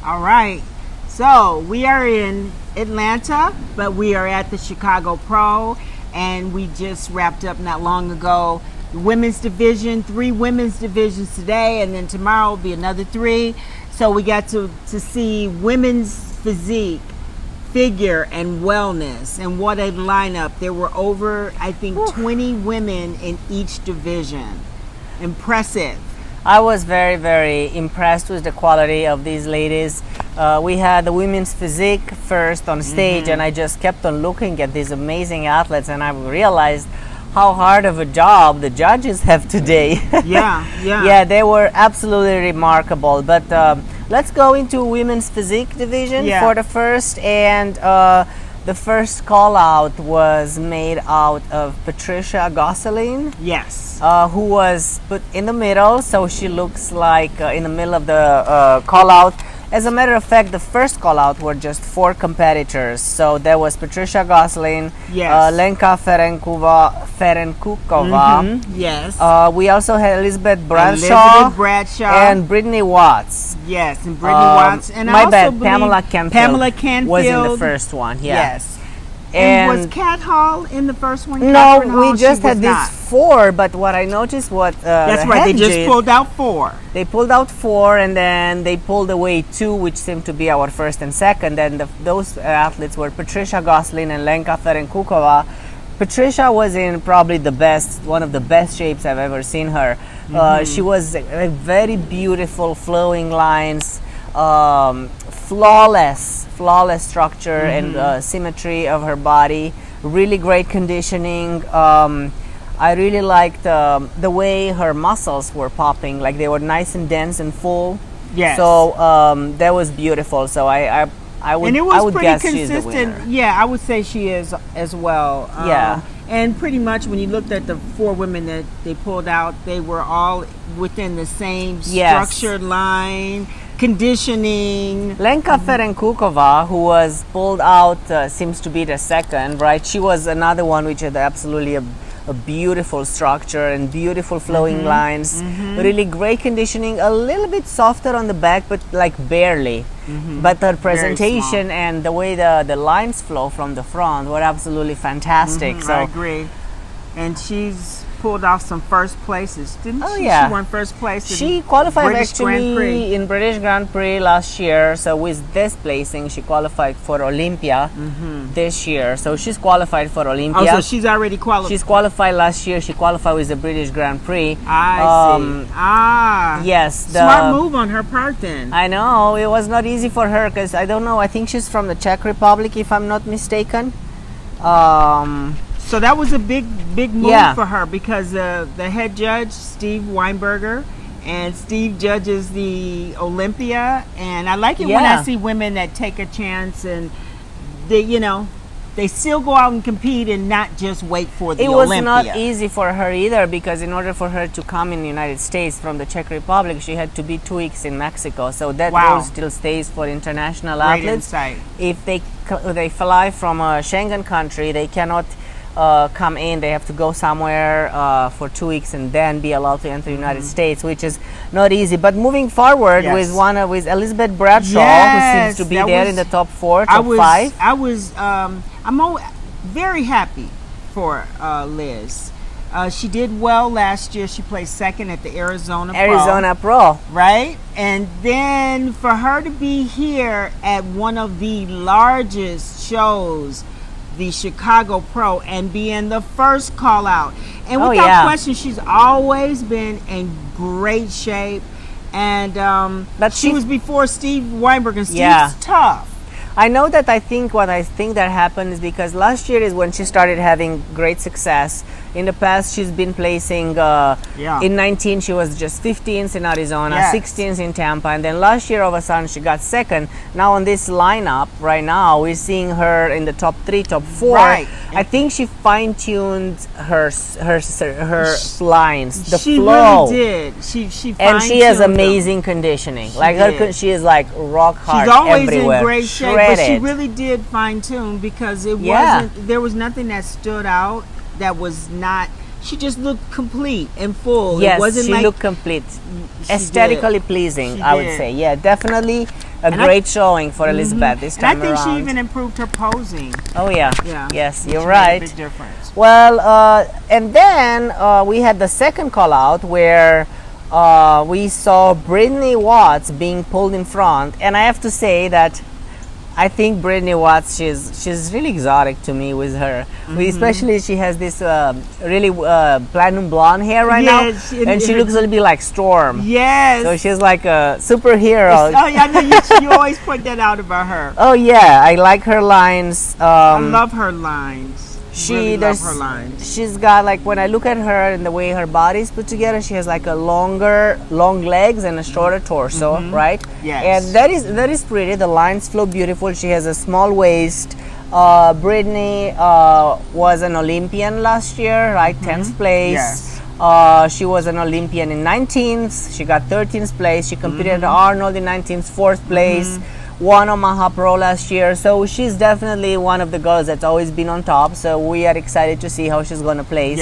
All right. So we are in Atlanta, but we are at the Chicago Pro, and we just wrapped up not long ago the women's division, 3 women's divisions today, and then tomorrow will be another 3. So we got to see women's physique, figure, and wellness, and what a lineup. There were over, I think, 20 women in each division. Impressive. I was very, very impressed with the quality of these ladies. We had the women's physique first on stage, and I just kept on looking at these amazing athletes, and I realized how hard of a job the judges have today. Yeah, they were absolutely remarkable. But let's go into women's physique division for the first, and the first call out was made out of Patricia Gosselin. Yes. Who was put in the middle, so she looks like in the middle of the call out. As a matter of fact, the first call out were just 4 competitors. So there was Patricia Gosselin, Lenka Ferenkova, yes. We also had Elizabeth Bradshaw, and Brittany Watts. Yes, and Brittany Watts. And my I bad, Pamela Canfield was in the first one. Yes. And was Kat Hall in the first one? No, we just had these 4, but what I noticed that's right, they just pulled out 4. They pulled out 4, and then they pulled away 2, which seemed to be our first and second. And those athletes were Patricia Gosselin and Lenka Ferenkova. Patricia was in probably one of the best shapes I've ever seen her. She was a very beautiful, flowing lines, flawless structure and symmetry of her body. Really great conditioning. I really liked the way her muscles were popping, like they were nice and dense and full. Yes. So that was beautiful. So I would guess she's the winner. Yeah, I would say she is as well. And pretty much when you looked at the 4 women that they pulled out, they were all within the same structured line, conditioning. Lenka Ferenkova, who was pulled out, seems to be the second, right? She was another one which had absolutely a beautiful structure and beautiful flowing lines. Really great conditioning, a little bit softer on the back, but like barely. But her presentation and the way the lines flow from the front were absolutely fantastic. So I agree. And she's pulled off some first places, didn't she? Yeah. She won first place. She qualified British actually in British Grand Prix last year. So with this placing, she qualified for Olympia this year. So she's qualified for Olympia. Oh, so she's already qualified. She's qualified last year. She qualified with the British Grand Prix. I see. Yes. Smart move on her part then. I know. It was not easy for her because I don't know. I think she's from the Czech Republic, if I'm not mistaken. So that was a big move for her because the head judge, Steve Weinberger, and Steve judges the Olympia. And I like it when I see women that take a chance and they still go out and compete and not just wait for the Olympia. It was not easy for her either because in order for her to come in the United States from the Czech Republic, she had to be 2 weeks in Mexico. So that rule still stays for international athletes. Insight. If they fly from a Schengen country, they cannot come in. They have to go somewhere for 2 weeks and then be allowed to enter the United States, which is not easy. But moving forward with with Elizabeth Bradshaw, who seems to be there in the top 4, top 5. I'm very happy for Liz. She did well last year. She placed second at the Arizona Pro. Right? And then for her to be here at one of the largest shows, the Chicago Pro, and be in the first call out. And without question, she's always been in great shape. And but she was before Steve Weinberg, and Steve's tough. I know that what I think that happened is because last year is when she started having great success. In the past, she's been placing, in 19, she was just 15th in Arizona, 16th in Tampa, and then last year, all of a sudden, she got second. Now, on this lineup, right now, we're seeing her in the top 3, top 4. Right. I think she fine-tuned her lines, the she flow. She really did. She and she has amazing conditioning. She is like rock hard. She's always everywhere. in great shape, but she really did fine-tune because there was nothing that stood out that was not. She just looked complete and full. Yes, it wasn't she looked complete. Aesthetically pleasing, I would say. Yeah, definitely a great showing for Elizabeth this And I time think around. she even improved her posing. Oh yeah. Yeah. Yes, Which you're made right. a big difference. Well, and then we had the second call out where we saw Brittany Watts being pulled in front, and I have to say that I think Brittany Watts, she's really exotic to me with her. Especially she has this really platinum blonde hair right now, and she looks a little bit like Storm. Yes. So she's like a superhero. Oh yeah, I know you always point that out about her. Oh yeah, I like her lines. I love her lines. Really love her lines. She's got, like, when I look at her and the way her body's put together, she has like a long legs and a shorter torso, right? Yes. And that is pretty. The lines flow beautiful. She has a small waist. Brittany was an Olympian last year, right? 10th place. Yes. She was an Olympian in 19th. She got 13th place. She competed at Arnold in 19th, 4th place. Won Omaha Pro last year, so she's definitely one of the girls that's always been on top. So we are excited to see how she's going to place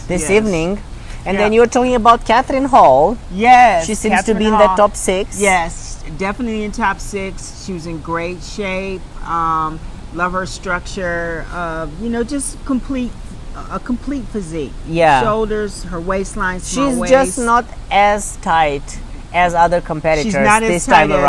this evening. And then you were talking about Catherine Hall. Yes, she seems Catherine to be in Hall. the top 6. Yes, definitely in top 6. She was in great shape. Love her structure. Just a complete physique. Yeah, shoulders, her waistline, small she's waist. just not as tight as other competitors She's not as this tight time around.